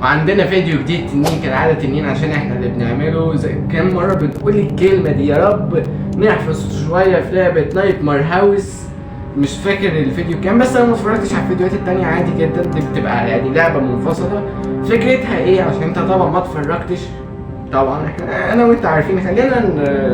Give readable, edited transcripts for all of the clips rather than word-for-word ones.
وعندنا فيديو جديد تنين كالعادة تنين عشان احنا اللي بنعمله. زي كام مرة بنقول الكلمة دي، يا رب نحفظ شوية في لعبة نايتمار هاوس. مش فاكر الفيديو كام، بس انا ما اتفرجتش على الفيديوهات التانية. عادي جدا، دي بتبقى يعني لعبة منفصلة. فكرتها ايه؟ عشان انت طبعا ما اتفرجتش. طبعا احنا انا وانت عارفين، خلينا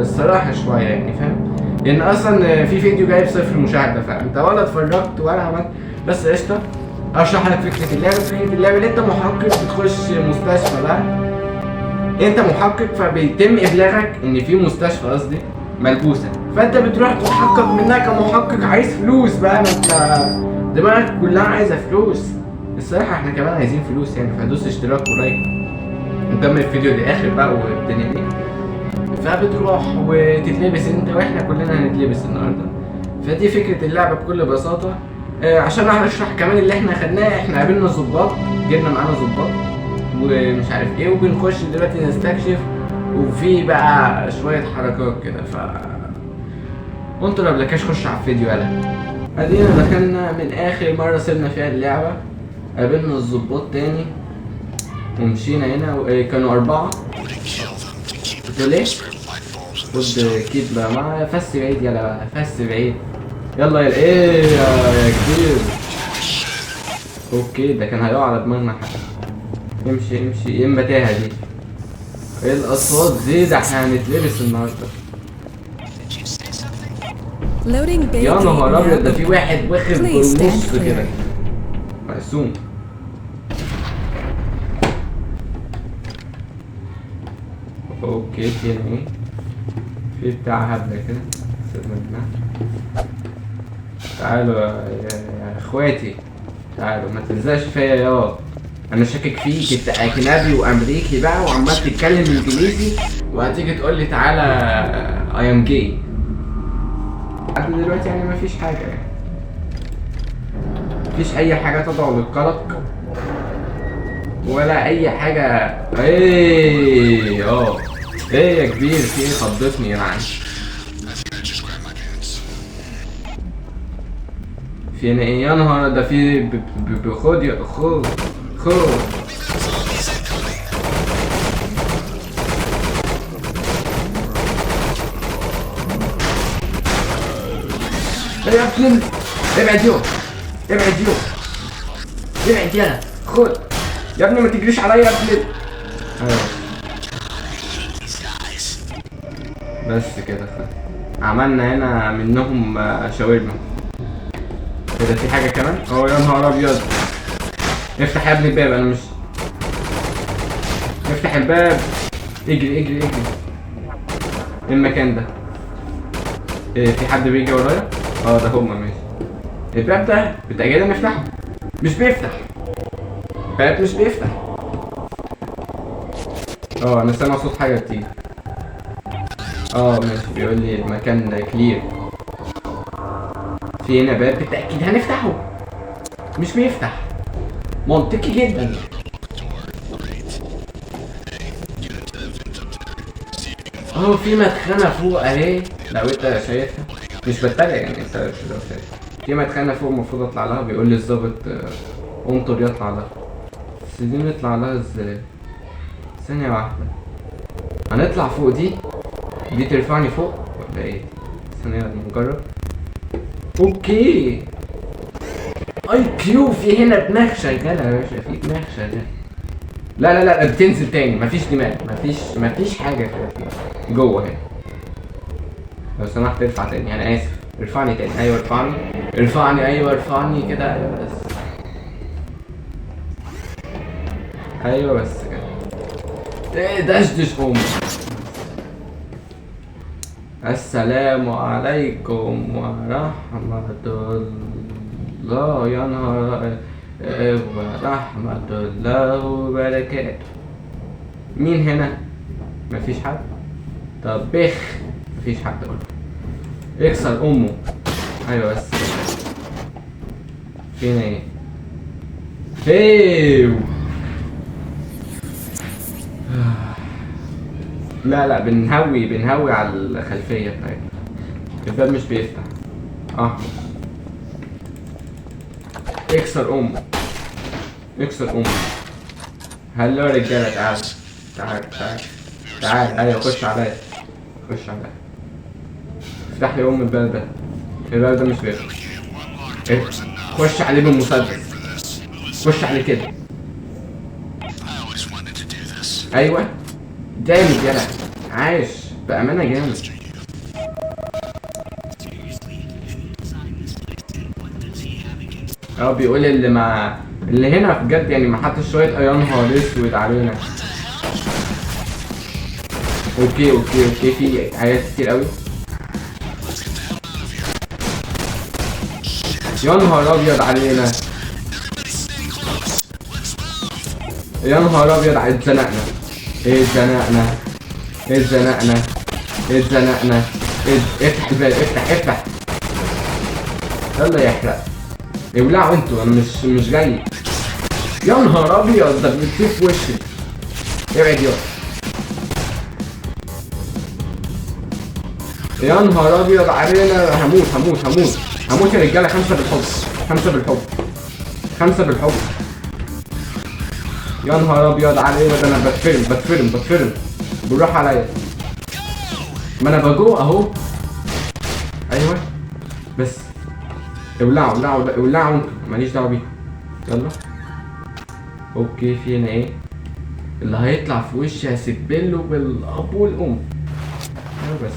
الصراحة شوية يعني، فاهم؟ لان اصلا في فيديو جايب 0 مشاهدة، فانت ولا اتفرجت ولا عملت. بس قشطة، اشرح لك فكره اللعبه. فكره اللعبه اللي انت محقق بتخش مستشفى بقى. انت محقق فبيتم ابلاغك ان في مستشفى، قصدي ملبوسه، فانت بتروح تحقق منها كمحقق. عايز فلوس بقى، ما انت دماغك كلها عايزه فلوس. الصراحه احنا كمان عايزين فلوس يعني، فدوس اشتراك ولايك نكمل الفيديو للاخر بقى والدنيا دي. فبتروح وتتلبس انت، واحنا كلنا هنتلبس النهارده. فدي فكره اللعبه بكل بساطه. عشان اشرح كمان اللي احنا خدناه. احنا قابلنا ظباط، جبنا معانا ظباط ومش عارف ايه، وبنخش دلوقتي نستكشف. وفي بقى شويه حركات كده. وانتوا لو بلاكاش خش على الفيديو. يلا ادينا دخلنا من اخر مره سيبنا فيها اللعبه. قابلنا الظباط تاني ومشينا هنا كانوا 4. قلت ليه؟ خد كيد بقى مع فس بعيد. يلا بقى فس بعيد. يلا يا ايه يا كبير. اوكي، ده كان هيقع على دماغنا حاجه. امشي امشي، اما تاهه دي. ايه الاصوات دي؟ ده احنا هنتلبس النهارده. يا نهار ابيض، ده في واحد واخد بالنص كده مقسوم. اوكي، في ايه؟ في بتاع هبله كده. تعالوا يا اخواتي، تعالوا ما تلزقش فيا يا. انا شاكك فيك، انت اجنبي وامريكي بقى وعمال تتكلم انجليزي، وهتيجي تقول لي تعالى اي ام جاي. لحد دلوقتي يعني مفيش حاجه يعني، مفيش اي حاجه تدعو للقلق ولا اي حاجه. ايه ايه يا كبير، في ايه؟ خضتني يا معلم. في هنا ايه؟ يا نهار ده في خد يا خد. ايه يا ابني؟ ابعد يوم، ابعد يوم، ابعد يلا. خد يا ابني، ما تجريش عليا يا ابني. بس كده عملنا هنا منهم شاورما. كده في حاجة كمان؟ يا نهار ابيض. افتح يا ابني الباب، انا مش افتح الباب. اجري اجري اجري. ايه المكان ده؟ ايه، في حد بيجي ورايا؟ ده هما ماشي. الباب ده بتاع جاي نفتحه، مش بيفتح. الباب مش بيفتح. انا سامع صوت حاجة بتيجي. ماشي، بيقول لي المكان كلير. في هنا باب بالتأكيد هنفتحه، مش بيفتح. منطقي جدا. في مدخنة فوق اهي، لو انت شايفها. مش بتريق يعني، انت لو شايف في مدخنة فوق المفروض اطلع لها. بيقول لي الظابط انطر يطلع لها. بس دي نطلع لها ازاي؟ ثانية واحدة، هنطلع فوق دي ترفعني فوق ولا ايه؟ ثانية نجرب. اوكي، اي كيو. في هنا دماغ شغالة يا باشا، في دماغ شغالة. لا بتنزل تاني، مفيش دماغ، مفيش حاجة جوه هنا. لو سمحت ارفع تاني، انا اسف. ارفعني تاني. ايوه ارفعني، ايوه ارفعني كده. ايوه بس، ايوه بس كده. ايه دشدش السلام عليكم ورحمة الله. يا نهار ورحمة الله وبركاته. مين هنا؟ مفيش حد. طب مفيش حد برضه. اكسر امه. ايوه بس. فين ايه؟ لا بنهوي على الخلفية بتاعتنا. الباب مش بيفتح. اكسر امه. هلو يا رجاله، تعال تعال تعال تعال. ايوه خش عليا، خش عليا. افتح لي الباب ده. الباب ده مش بيفتح. إيه؟ خش عليه بالمسدس، خش عليه كده. ايوه جامد يلا، عايش بامانه جامد. بيقول اللي هنا بجد يعني ما حطش شويه يا نهار اسود علينا. اوكي في حاجات كتير قوي. يا نهار ابيض علينا، يا نهار ابيض. اتزنقنا. افتح الباب، افتح. يلا يحرق، ابلعوا انتوا، انا مش جاي. يا نهار ابيض، ده بيطير في وشي. ابعد يا نهار ابيض علينا. هموت يا رجاله. 5 بالحب. يا نهار ابيض علينا، ده انا بتفرم. بالراحه عليا، ما انا بجو اهو. ايوه بس ولعوا انتوا، ماليش دعوه بيكم. يلا اوكي. في هنا ايه اللي هيطلع في وشي؟ هسبله بالاب والام. ايوه بس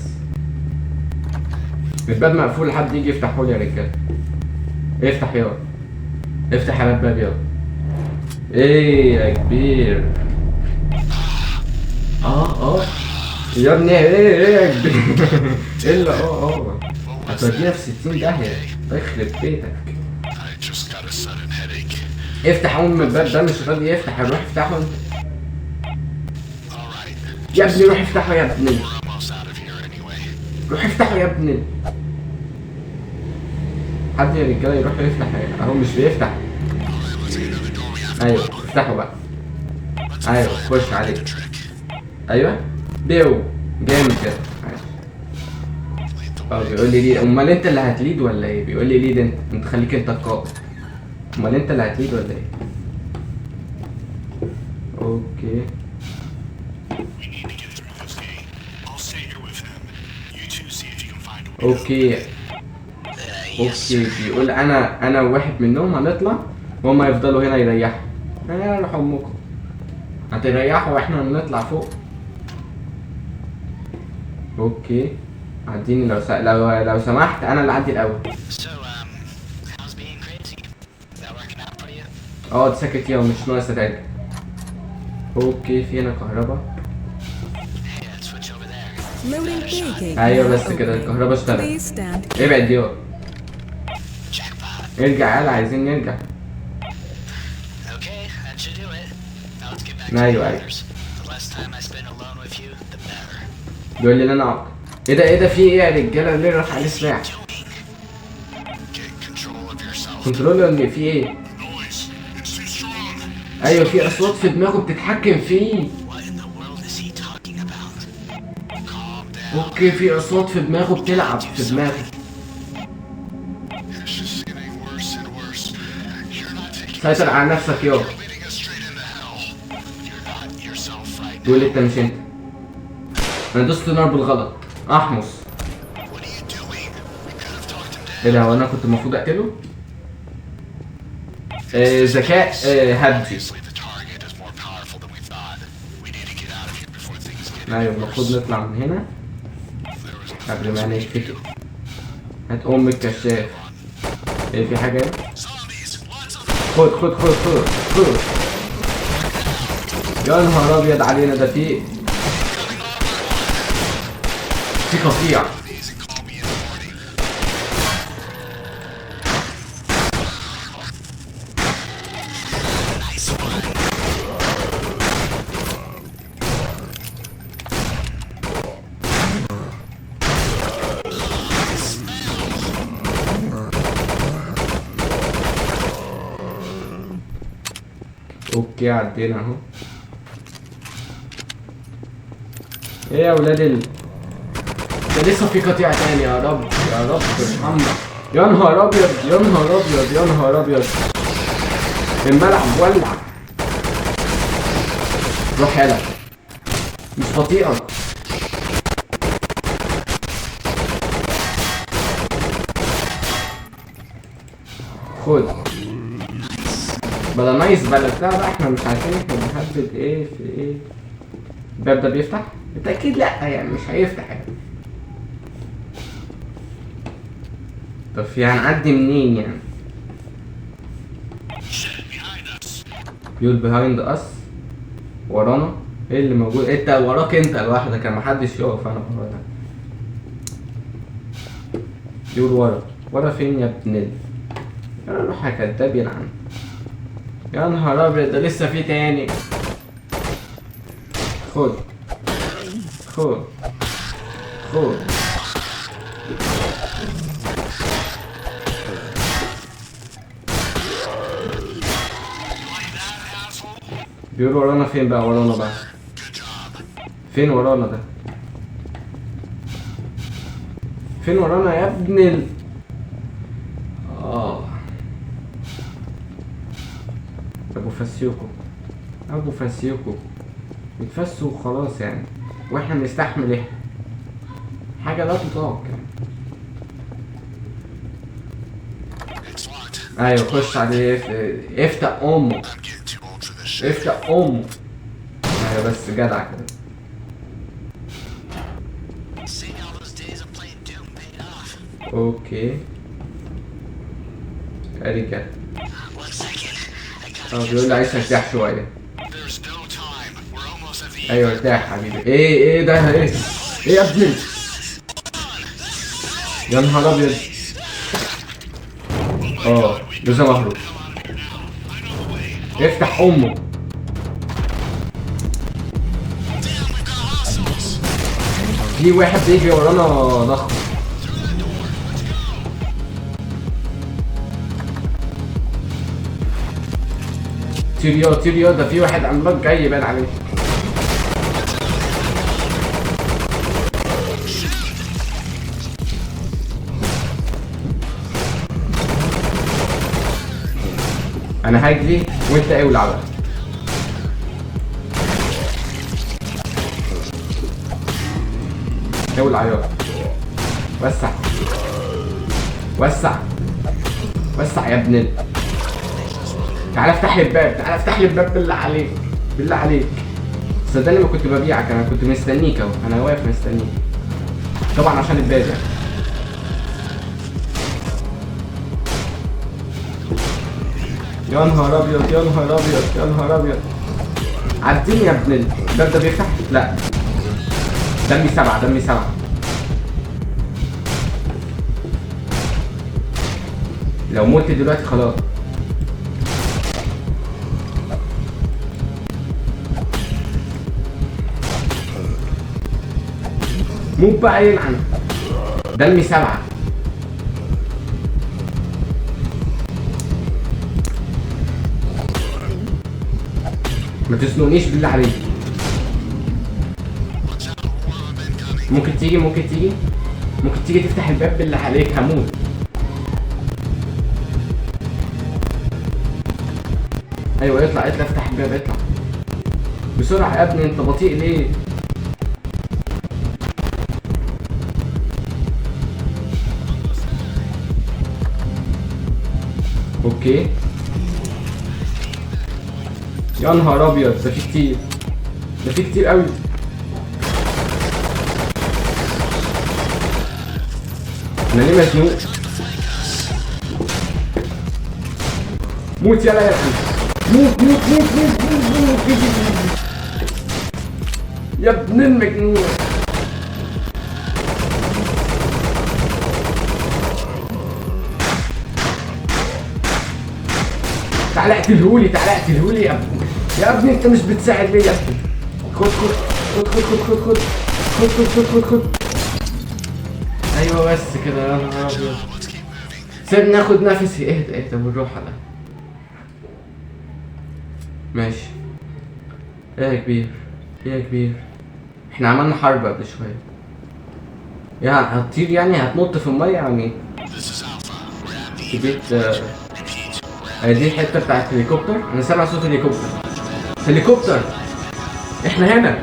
الباب مقفول، حد يجي يفتحه لي يا رجاله. افتح يلا، افتح على الباب يلا. ايه يا كبير؟ يا ابني ايه يا كبير؟ الا هتودينا في 60 داهيه، يخرب بيتك. افتح الباب ده، مش راضي يفتح. روح افتحه انت يا ابني، روح افتحه يا ابني، روح افتحه يا ابني. حد يا رجاله يروح يفتح اهو، مش بيفتح. ايوه افتحه بقى. ايوه خش عليه. ايوه بيو جامد كده. بيقول لي ليد. امال انت اللي هتليد ولا ايه؟ بيقول لي ليد انت خليك انت القائد. امال انت اللي هتليد ولا ايه؟ اوكي بيقول انا وواحد منهم هنطلع وهم يفضلوا هنا يريحوا. روح امكم، هتريحوا واحنا هنطلع فوق. اوكي عديني لو سمحت، انا اللي عدي الاول. ساكت يا، مش ناقص اتعدل. اوكي في هنا كهرباء. ايوه بس كده الكهرباء اشتغلت. ابعد يا، ارجع يلا، عايزين نرجع. ايوه بيقول لي انا ايه ده في ايه يا رجاله؟ ليه راح عليه سلاح؟ كنترول ولا في ايه؟ ايوه في اصوات في دماغه بتتحكم فيه. اوكي في اصوات في دماغه بتلعب في دماغه. سيطر على نفسك يابا. تقول انت مش انت، انا دوست نار بالغلط. احمص. ايه ده؟ هو انا كنت المفروض اقتله؟ ذكاء هبدي. ايوه المفروض نطلع من هنا قبل ما نفتكر. هات ام الكشاف. ايه في حاجه؟ خد يا نهار ابيض علينا، ده في قطيع. اوكي عدينا اهو. ايه يا ولاد ده لسه في قطيع تاني. يا رب ارحمنا. يا نهار ابيض الملعب ولع. روح يلا، مش بطيئة. خد بلا نايس بلا بتاع بقى، احنا مش عارفين احنا بنحدد ايه في ايه. الباب ده بيفتح؟ بالتأكيد لأ، يعني مش هيفتح يعني. طب هنعدي منين يعني؟ يول بيهايند اس. ورانا؟ ايه اللي موجود؟ انت وراك انت لوحدك، انا محدش يقف، انا وراك. يول ورا. ورا فين يا ابن يا روح يا كداب يلعن. يا نهار ابيض، ده لسه في تاني. خد خد خد. بيقول ورانا فين بقى؟ ورانا بقى فين؟ ورانا ده فين؟ ورانا يا ابن ابو فاسيوكو، ابو فاسيوكو بيتفسوا وخلاص يعني، واحنا بنستحمل ايه؟ حاجه لا تطاق يعني. ايوه خش عليه، افتح امه، افتح امه. ايوه بس جدع كده. اوكي ادي كده. بيقول لي عايز ارتاح شويه. ايوه ارتاح حبيبي. ايه ده؟ ايه يا ابني؟ يا نهار ابيض. لسه مهروب. افتح امه. في واحد بيجري ورانا ضخم. تيريو ده في واحد عملاق جاي يبان عليه. انا هجري وانت اولع بقى. اولع يا وسع وسع وسع يا ابن. تعالى افتح لي الباب، تعالى افتح لي الباب بالله عليك، بالله عليك. صدقني ما كنت ببيعك، انا كنت مستنيك اهو، انا واقف مستنيك طبعا عشان الباب يعني. يا نهار ابيض يا نهار ابيض يا نهار ابيض. عديني يا ابن الباب ده بيفتح؟ لا دمي 7 دمي 7. لو مت دلوقتي خلاص. موت بقى يلعن. دمي 7. ما تزنقنيش بالله عليك. ممكن تيجي تفتح الباب بالله عليك، هموت. ايوه اطلع افتح الباب، اطلع بسرعه يا ابني، انت بطيء ليه؟ اوكي. يا نهار ابيض، ده في كتير قوي. انا ليه مزنوق؟ موت يلا يا موت يا ابن المجنون. تعالى اقتلهولي يا ابني انت مش بتساعد ليه يا ابني؟ خد. ايوه بس كده يا نهار ابيض. سيبني ناخد نفسي. اهدى بالراحه ده. ماشي. ايه يا كبير احنا عملنا حرب قبل شويه. يعني هتطير يعني هتنط في الميه يعني. جيت دي الحته بتاعت الهليكوبتر. انا سامع صوت هليكوبتر. احنا هنا،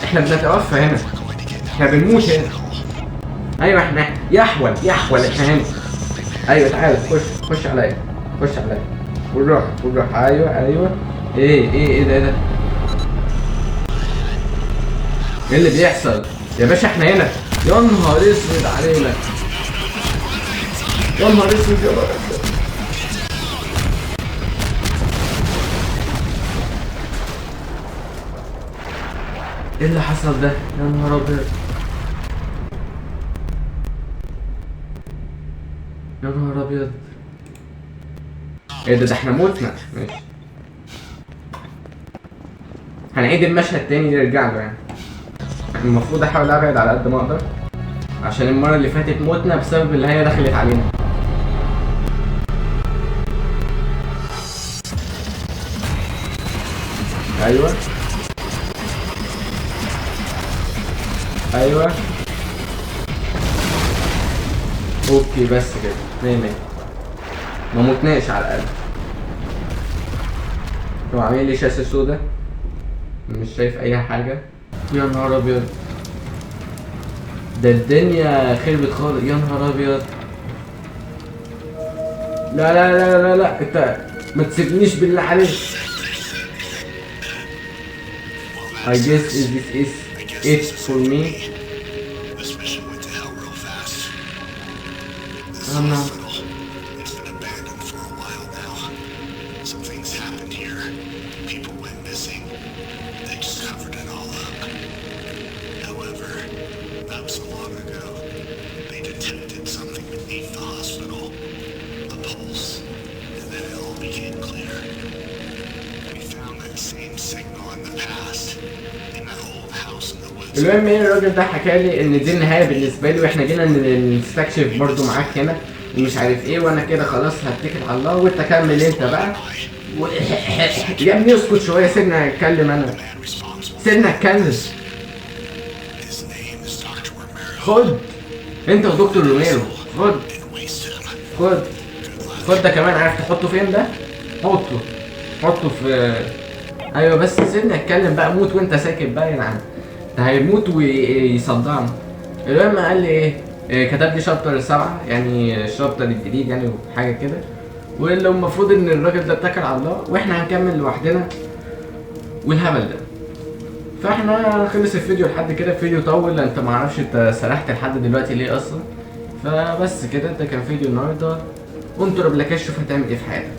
احنا بنتوفى هنا، احنا بنموت هنا. ايوه احنا يحول احنا هنا. ايوه تعال خش عليا، خش عليا بالراحه. ايوه. ايه ده ايه اللي بيحصل يا باشا؟ احنا هنا. يا نهار اسود علينا، يا نهار اسود يا باشا. ايه اللي حصل ده؟ يا نهار ابيض، يا نهار ابيض. ايه ده احنا موتنا. ماشي، هنعيد المشهد تاني نرجع له يعني. المفروض احاول ابعد على قد ما اقدر، عشان المرة اللي فاتت موتنا بسبب اللي هي دخلت علينا. ايوه اوكي، بس كده مية ما موتناش على الاقل. هو عامل لي شاشة سودا، مش شايف اي حاجة. يا نهار ابيض، ده الدنيا خربت خالص. يا نهار ابيض. لا انت ما تسيبنيش بالله عليك. I guess this is it for me. No. It's been abandoned for a while now. Some things happened here. People went missing. They just covered it all up. However, not so long ago, they detected something beneath the hospital. A pulse. And then it all became clear. We found that same signal in the past. In that old house in the woods. المهم ايه، الراجل ده حكى لي ان دي النهايه بالنسبه لي، واحنا جينا نستكشف برضو معاك هنا ومش عارف ايه، وانا كده خلاص هتكل على الله وانت كمل انت بقى. يا ابني اسكت شويه، سيبنا اتكلم انا، سيبنا اتكلم. خد انت ودكتور روميرو، خد ده كمان. عارف تحطه فين ده؟ حطه في. ايوه بس سيبنا اتكلم بقى. موت وانت ساكت بقى يا عم، ده هيموت ويصدعنا. المهم قال لي ايه، كتب لي شابتر 7 يعني الشابتر الجديد يعني وحاجه كده، واللي المفروض ان الراجل ده اتكل على الله واحنا هنكمل لوحدنا والهبل ده. فاحنا خلص الفيديو لحد كده. الفيديو طول، انت معرفش انت سرحت لحد دلوقتي ليه اصلا. فبس كده، ده كان فيديو النهارده. وانتوا ربلاكاش شوف هتعمل ايه في حياتك.